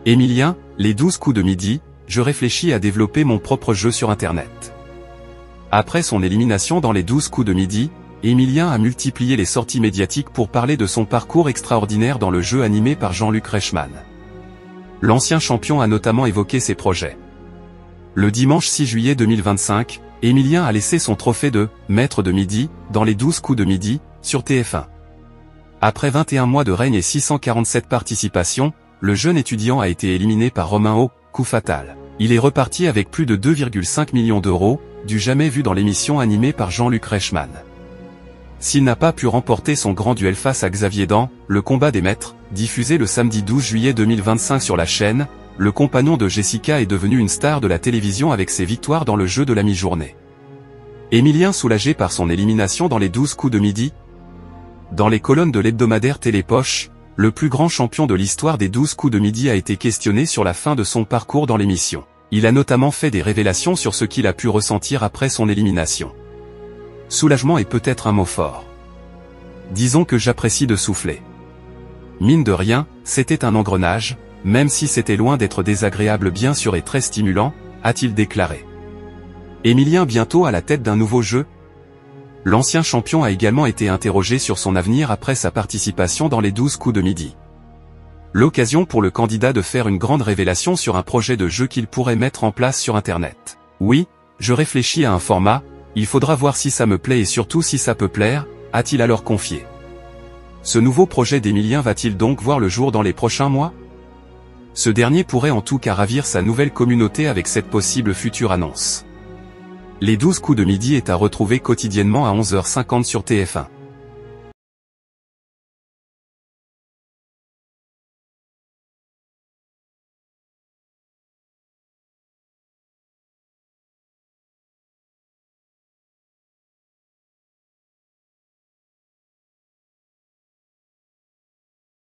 Emilien, les 12 coups de midi, je réfléchis à développer mon propre jeu sur Internet. Après son élimination dans les 12 coups de midi, Emilien a multiplié les sorties médiatiques pour parler de son parcours extraordinaire dans le jeu animé par Jean-Luc Reichmann. L'ancien champion a notamment évoqué ses projets. Le dimanche 6 juillet 2025, Emilien a laissé son trophée de « Maître de midi » dans les 12 coups de midi, sur TF1. Après 21 mois de règne et 647 participations, le jeune étudiant a été éliminé par Romain O, coup fatal. Il est reparti avec plus de 2,5 millions d'euros, du jamais vu dans l'émission animée par Jean-Luc Reichmann. S'il n'a pas pu remporter son grand duel face à Xavier dans « Le combat des maîtres », diffusé le samedi 12 juillet 2025 sur la chaîne, le compagnon de Jessica est devenu une star de la télévision avec ses victoires dans le jeu de la mi-journée. Emilien soulagé par son élimination dans les 12 coups de midi. Dans les colonnes de l'hebdomadaire Télépoche, le plus grand champion de l'histoire des 12 coups de midi a été questionné sur la fin de son parcours dans l'émission. Il a notamment fait des révélations sur ce qu'il a pu ressentir après son élimination. Soulagement est peut-être un mot fort. Disons que j'apprécie de souffler. Mine de rien, c'était un engrenage, même si c'était loin d'être désagréable bien sûr et très stimulant, a-t-il déclaré. Emilien bientôt à la tête d'un nouveau jeu? L'ancien champion a également été interrogé sur son avenir après sa participation dans les 12 coups de midi. L'occasion pour le candidat de faire une grande révélation sur un projet de jeu qu'il pourrait mettre en place sur Internet. Oui, je réfléchis à un format, il faudra voir si ça me plaît et surtout si ça peut plaire, a-t-il alors confié. Ce nouveau projet d'Emilien va-t-il donc voir le jour dans les prochains mois? Ce dernier pourrait en tout cas ravir sa nouvelle communauté avec cette possible future annonce. Les 12 coups de midi est à retrouver quotidiennement à 11h50 sur TF1.